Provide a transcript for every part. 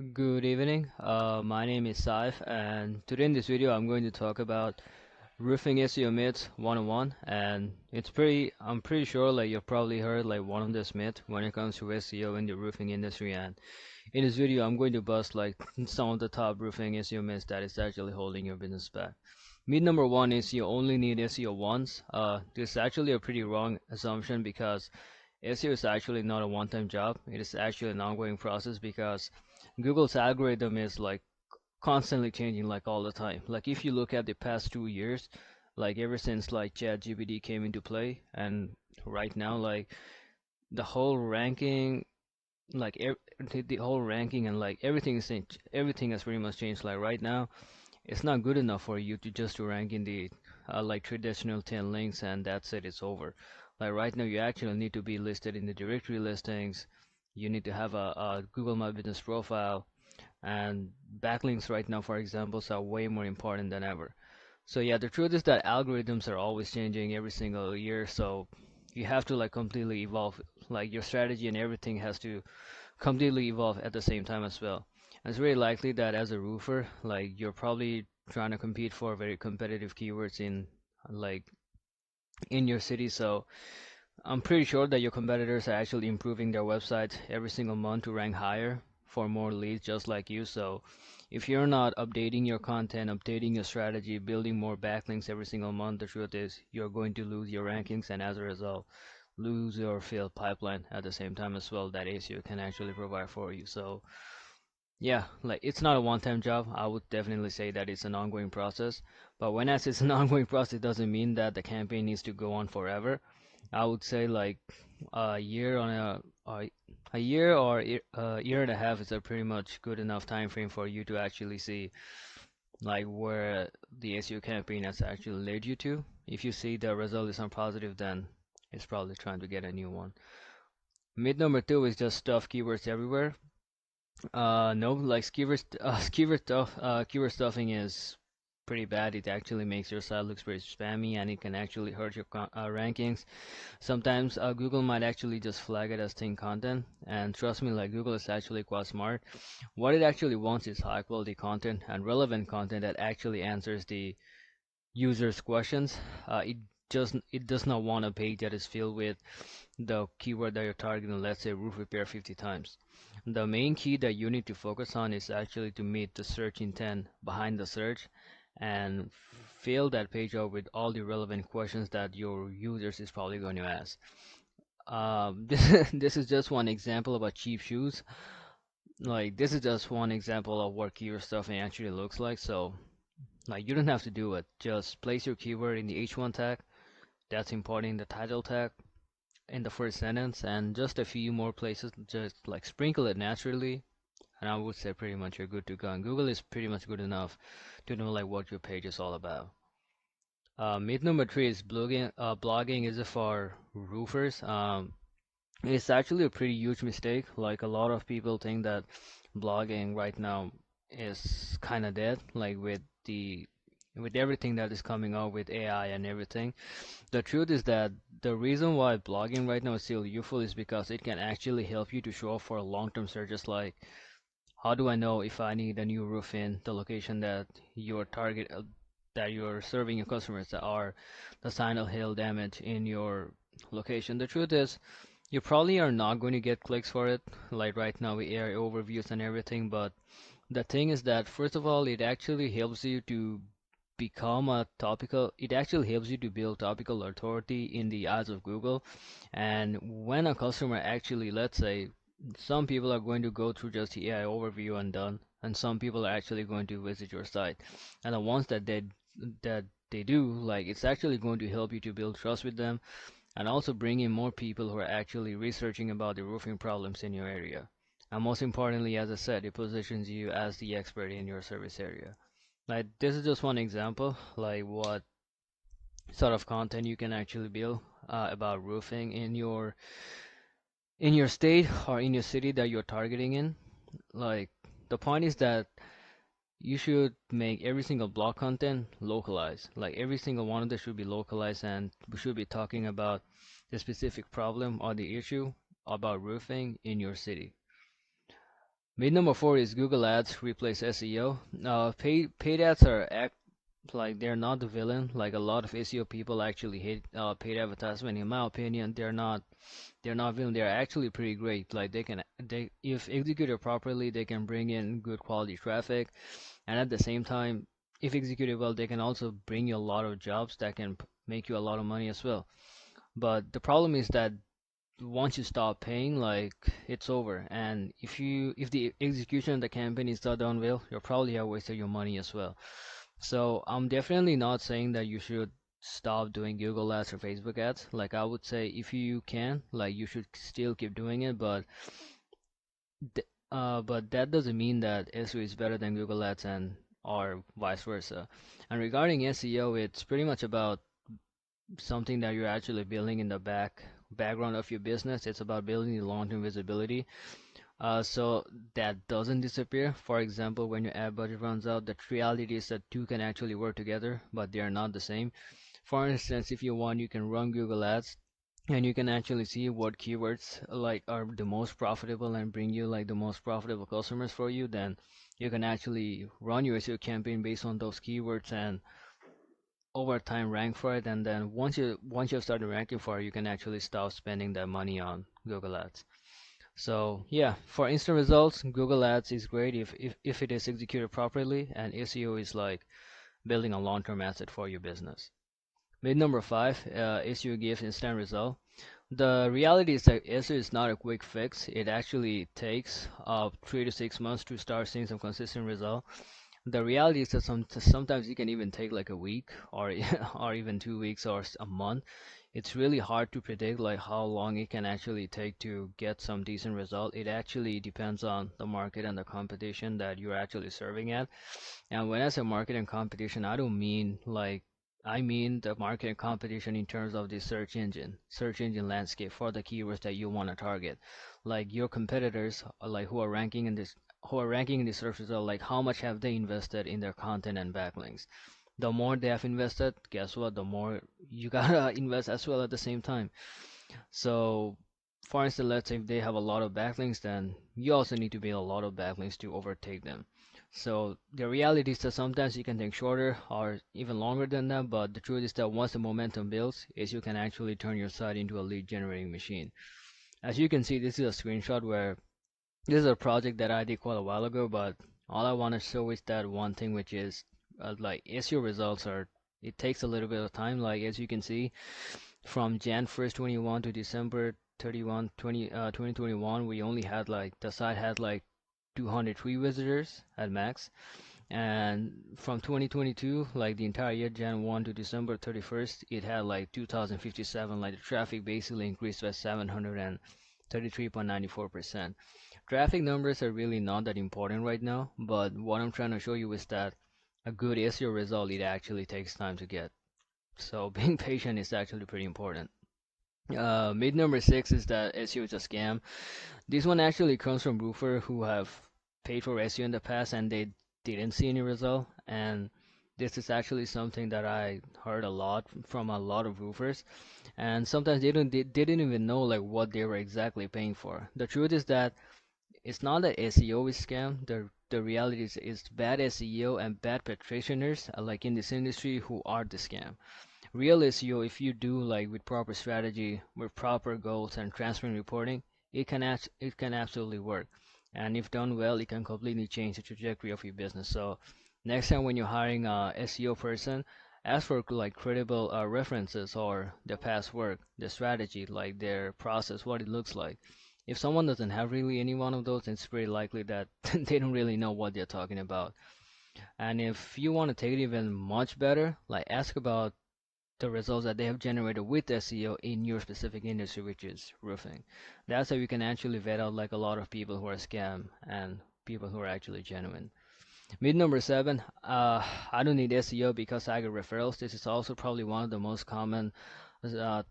Good evening. My name is Saif, and today in this video, I'm going to talk about roofing SEO myths 101. And I'm pretty sure like you've probably heard like one of this myth when it comes to SEO in the roofing industry. And in this video, I'm going to bust like some of the top roofing SEO myths that is actually holding your business back. Myth number one is you only need SEO once. This is actually a pretty wrong assumption because SEO is actually not a one-time job. It is actually an ongoing process because Google's algorithm is like constantly changing like all the time. Like if you look at the past 2 years, like ever since like ChatGPT came into play and right now like the whole ranking like the whole ranking and like everything is changed. Everything has pretty much changed. Like right now it's not good enough for you to just to rank in the like traditional 10 links and that's it, it's over. Like right now you actually need to be listed in the directory listings. You need to have a Google My Business profile, and backlinks right now for examples are way more important than ever. So yeah, the truth is that algorithms are always changing every single year, so you have to like completely evolve. Like your strategy and everything has to completely evolve at the same time as well. And it's very likely that as a roofer, like you're probably trying to compete for very competitive keywords in like in your city. So I'm pretty sure that your competitors are actually improving their websites every single month to rank higher for more leads just like you. So if you're not updating your content, updating your strategy, building more backlinks every single month, the truth is you're going to lose your rankings and as a result lose your field pipeline at the same time as well that ASEO can actually provide for you. So yeah, like it's not a one-time job. I would definitely say that it's an ongoing process. But when I say it's an ongoing process, it doesn't mean that the campaign needs to go on forever. I would say like a year on a year or a year and a half is a pretty much good enough time frame for you to actually see like where the SEO campaign has actually led you to. If you see the result is not positive, then it's probably trying to get a new one. Myth number two is just stuff keywords everywhere. No, like keyword stuffing is pretty bad. It actually makes your site looks pretty spammy, and it can actually hurt your rankings. Sometimes Google might actually just flag it as thin content, and trust me, like Google is actually quite smart. What it actually wants is high quality content and relevant content that actually answers the user's questions. It does not want a page that is filled with the keyword that you're targeting, let's say roof repair 50 times. The main key that you need to focus on is actually to meet the search intent behind the search and fill that page up with all the relevant questions that your users is probably going to ask. This is just one example about cheap shoes. Like this is just one example of what keyword stuffing actually looks like. So like you don't have to do it. Just place your keyword in the H1 tag. That's important in the title tag in the first sentence and just a few more places, just like sprinkle it naturally, and I would say pretty much you're good to go. And Google is pretty much good enough to know like what your page is all about. Myth number three is blogging. Blogging is for roofers. It's actually a pretty huge mistake. Like a lot of people think that blogging right now is kind of dead. Like with everything that is coming out with AI and everything. The truth is that the reason why blogging right now is still useful is because it can actually help you to show up for long-term searches like how do I know if I need a new roof in the location that your target that you're serving your customers that are the sign of hail damage in your location. The truth is you probably are not going to get clicks for it like right now with AI overviews and everything, but the thing is that first of all it actually helps you to become a topical it actually helps you to build topical authority in the eyes of Google. And when a customer actually, let's say some people are going to go through just the AI overview and done, and some people are actually going to visit your site, and the ones that they do, like it's actually going to help you to build trust with them and also bring in more people who are actually researching about the roofing problems in your area. And most importantly, as I said, it positions you as the expert in your service area. Like this is just one example, like what sort of content you can actually build about roofing in your state or in your city that you're targeting in. Like the point is that you should make every single blog content localized. Like every single one of them should be localized, and we should be talking about the specific problem or the issue about roofing in your city. Mid number four is Google Ads replace SEO. Paid ads are like they're not the villain. Like a lot of SEO people actually hate paid advertisement. In my opinion, they're not villain. They're actually pretty great. Like they if executed properly, they can bring in good quality traffic, and at the same time, if executed well, they can also bring you a lot of jobs that can make you a lot of money as well. But the problem is that once you stop paying, like it's over. And if the execution of the campaign is not done well, you probably have wasted your money as well. So I'm definitely not saying that you should stop doing Google ads or Facebook ads. Like I would say if you can, like you should still keep doing it, but that doesn't mean that SEO is better than Google ads and or vice versa. And regarding SEO, it's pretty much about something that you're actually building in the background of your business. It's about building the long-term visibility. So that doesn't disappear. For example, when your ad budget runs out, the reality is that two can actually work together, but they are not the same. For instance, if you want, you can run Google Ads and you can actually see what keywords like are the most profitable and bring you like the most profitable customers for you. Then you can actually run your SEO campaign based on those keywords and over time rank for it. And then once you've started ranking for it, you can actually stop spending that money on Google Ads. So yeah, for instant results, Google Ads is great if it is executed properly, and SEO is like building a long-term asset for your business. Mid number five, SEO gives instant result. The reality is that SEO is not a quick fix. It actually takes 3 to 6 months to start seeing some consistent result. The reality is that sometimes it can even take like a week or or even 2 weeks or a month. It's really hard to predict like how long it can actually take to get some decent result. It actually depends on the market and the competition that you're actually serving at. And when I say market and competition, I don't mean like I mean the market and competition in terms of the search engine landscape for the keywords that you want to target. Like your competitors, like who are ranking in the search result, like how much have they invested in their content and backlinks. The more they have invested, guess what? The more you gotta invest as well at the same time. So, for instance, let's say if they have a lot of backlinks, then you also need to build a lot of backlinks to overtake them. So the reality is that sometimes you can take shorter or even longer than that, but the truth is that once the momentum builds, is you can actually turn your site into a lead generating machine. As you can see, this is a screenshot where this is a project that I did quite a while ago, but all I want to show is that one thing, which is like SEO results are. It takes a little bit of time. Like as you can see, from Jan 1st, 21 to December 31, 2021, we only had like the site had like 203 visitors at max. And from 2022, like the entire year, Jan 1 to December 31st, it had like 2057. Like the traffic basically increased by 733.94%. Traffic numbers are really not that important right now, but what I'm trying to show you is that a good SEO result, it actually takes time to get. So being patient is actually pretty important. Mid number six is that SEO is a scam. This one actually comes from roofer who have paid for SEO in the past and they didn't see any result. And this is actually something that I heard a lot from a lot of roofers. And sometimes they didn't even know like what they were exactly paying for. The truth is that it's not that SEO is scam. The reality is it's bad SEO and bad practitioners like in this industry who are the scam. Real SEO, if you do like with proper strategy, with proper goals and transparent reporting, it can absolutely work. And if done well, it can completely change the trajectory of your business. So next time when you're hiring a SEO person, ask for like credible references or their past work, their strategy, like their process, what it looks like. If someone doesn't have really any one of those, it's pretty likely that they don't really know what they're talking about. And if you want to take it even much better, like ask about the results that they have generated with SEO in your specific industry, which is roofing. That's how you can actually vet out like a lot of people who are scam and people who are actually genuine. Mid number seven, I don't need SEO because I get referrals. This is also probably one of the most common uh,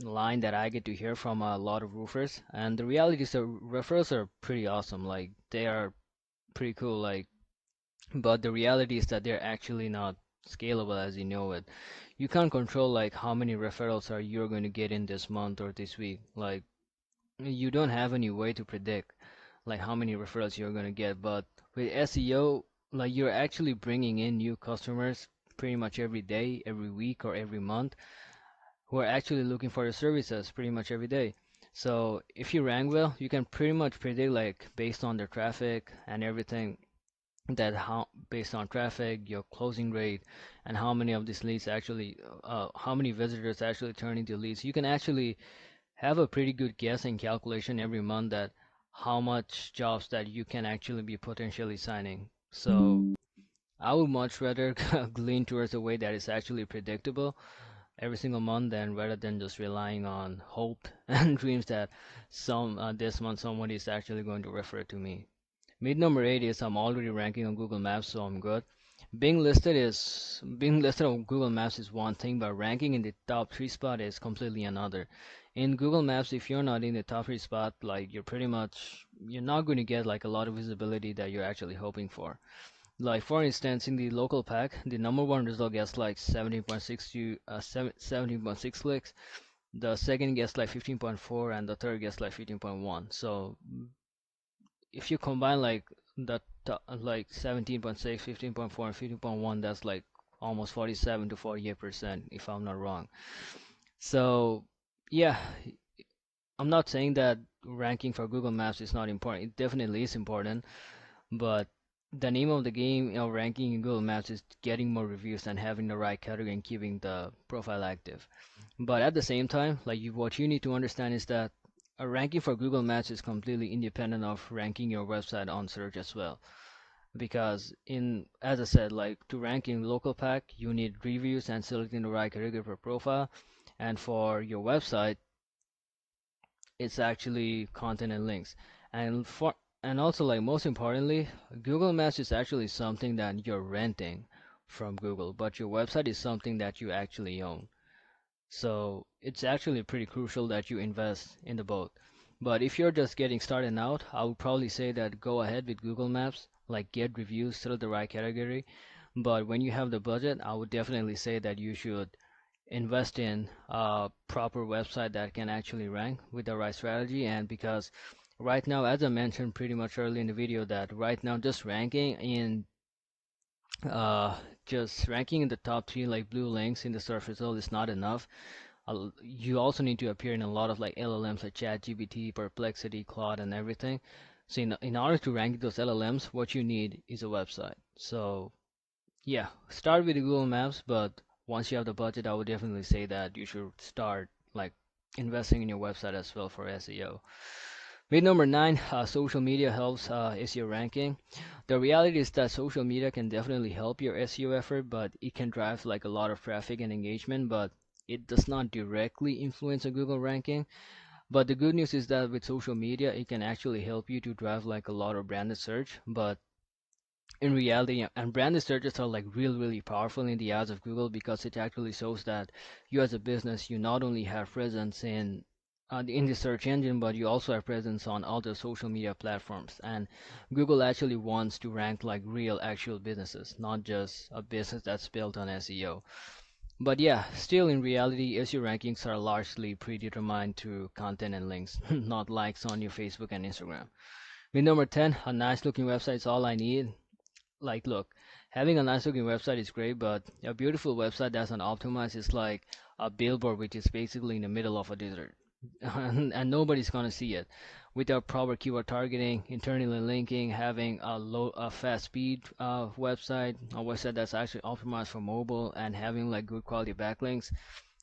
line that I get to hear from a lot of roofers. And the reality is that referrals are pretty awesome. Like they are pretty cool. Like, but the reality is that they're actually not scalable as you know it. You can't control like how many referrals are you're going to get in this month or this week. Like you don't have any way to predict. like how many referrals you're gonna get. But with SEO, like you're actually bringing in new customers pretty much every day, every week, or every month who are actually looking for your services pretty much every day. So if you rank well, you can pretty much predict like based on their traffic and everything that how based on traffic, your closing rate, and how many of these leads actually, how many visitors actually turn into leads. You can actually have a pretty good guess and calculation every month that how much jobs that you can actually be potentially signing. So I would much rather lean towards a way that is actually predictable every single month than rather than just relying on hope and dreams that this month someone is actually going to refer to me. Mid number 8 is I'm already ranking on Google Maps, so I'm good. Being listed on Google Maps is one thing, but ranking in the top three spot is completely another. In Google Maps, if you're not in the top three spot, like you're not going to get like a lot of visibility that you're actually hoping for. Like for instance, in the local pack, the number one result gets like 17.6 to 17.6 clicks. The second gets like 15.4, and the third gets like 15.1. So if you combine like like 17.6, 15.4, and 15.1, that's like almost 47 to 48%, if I'm not wrong. So yeah, I'm not saying that ranking for Google Maps is not important. It definitely is important, but the name of the game of ranking in Google Maps is getting more reviews and having the right category and keeping the profile active. But at the same time, like what you need to understand is that a ranking for Google Maps is completely independent of ranking your website on search as well. Because as I said, like to rank in local pack, you need reviews and selecting the right category for profile. And for your website, it's actually content and links. And also like most importantly, Google Maps is actually something that you're renting from Google, but your website is something that you actually own. So it's actually pretty crucial that you invest in the both. But if you're just getting started out, I would probably say that go ahead with Google Maps, like get reviews, select the right category. But when you have the budget, I would definitely say that you should invest in a proper website that can actually rank with the right strategy. And because right now, as I mentioned pretty much early in the video, that right now uh, just ranking in the top three like blue links in the search result is not enough. You also need to appear in a lot of like LLMs like ChatGPT, Perplexity, Claude, and everything. So in order to rank those LLMs, what you need is a website. So yeah, start with the Google Maps, but once you have the budget, I would definitely say that you should start like investing in your website as well for SEO. With number 9, social media helps SEO ranking. The reality is that social media can definitely help your SEO effort, but it can drive like a lot of traffic and engagement, but it does not directly influence a Google ranking. But the good news is that with social media, it can actually help you to drive like a lot of branded search, but in reality, and branded searches are like really powerful in the eyes of Google because it actually shows that you as a business, you not only have presence in the search engine, but you also have presence on other social media platforms. And Google actually wants to rank like real actual businesses, not just a business that's built on SEO. But yeah, still in reality, SEO rankings are largely predetermined through content and links, not likes on your Facebook and Instagram. With number 10, a nice looking website is all I need. Like, look, having a nice looking website is great, but a beautiful website that's not optimized is like a billboard which is basically in the middle of a desert. And nobody's gonna see it. Without proper keyword targeting, internally linking, having a fast speed a website that's actually optimized for mobile, and having like good quality backlinks,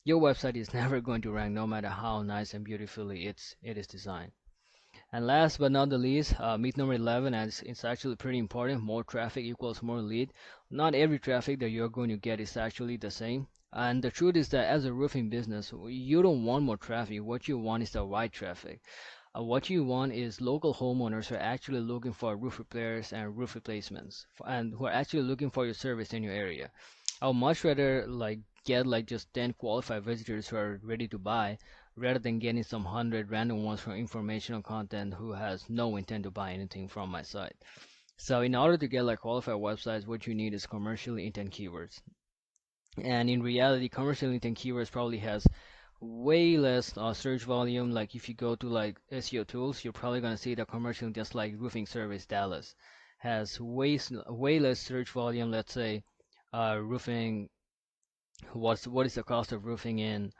your website is never going to rank no matter how nice and beautifully it is designed. And last but not the least, myth number 11, and it's actually pretty important. More traffic equals more lead. Not every traffic that you're going to get is actually the same. And the truth is that as a roofing business, you don't want more traffic. What you want is the right traffic. What you want is local homeowners who are actually looking for roof repairs and roof replacements, and who are actually looking for your service in your area. I would much rather like get like just 10 qualified visitors who are ready to buy rather than getting some 100 random ones from informational content who has no intent to buy anything from my site. So in order to get like qualified websites, what you need is commercially intent keywords. And in reality, commercial intent keywords probably has way less search volume. Like if you go to like SEO tools, you're probably gonna see the commercial just like roofing service Dallas has way less search volume. Let's say roofing. What is the cost of roofing in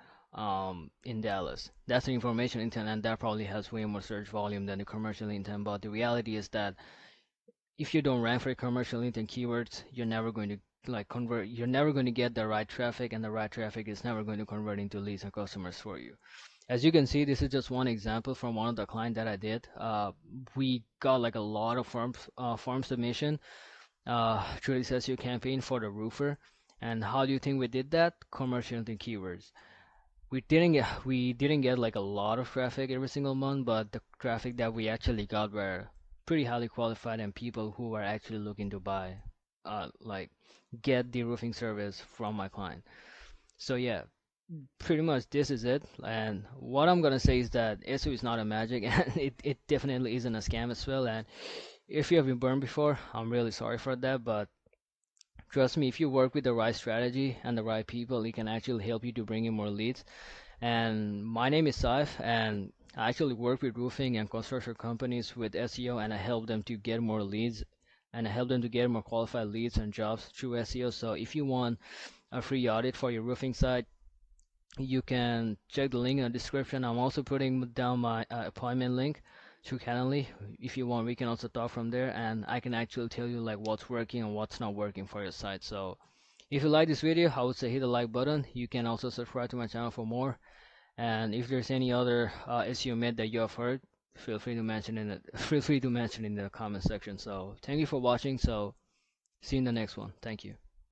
Dallas? That's the information intent, and that probably has way more search volume than the commercial intent. But the reality is that if you don't rank for commercial intent keywords, you're never going to like convert. You're never going to get the right traffic, and the right traffic is never going to convert into leads and customers for you. As you can see, this is just one example from one of the client that I did. We got like a lot of form submission through this SEO campaign for the roofer. And how do you think we did that? Commercial intent keywords. We didn't get like a lot of traffic every single month, but the traffic that we actually got were pretty highly qualified and people who were actually looking to buy, like get the roofing service from my client. So yeah, pretty much this is it. And what I'm gonna say is that SEO is not a magic, and it definitely isn't a scam as well. And if you have been burned before, I'm really sorry for that, but trust me, if you work with the right strategy and the right people, it can actually help you to bring in more leads. And my name is Saif, and I actually work with roofing and construction companies with SEO, and I help them to get more leads, and I help them to get more qualified leads and jobs through SEO. So if you want a free audit for your roofing site, you can check the link in the description. I'm also putting down my appointment link to Calendly. If you want, we can also talk from there, and I can actually tell you like what's working and what's not working for your site. So if you like this video, I would say hit the like button. You can also subscribe to my channel for more. And if there's any other SEO myth that you have heard, feel free to mention in the comment section. So thank you for watching. So see you in the next one. Thank you.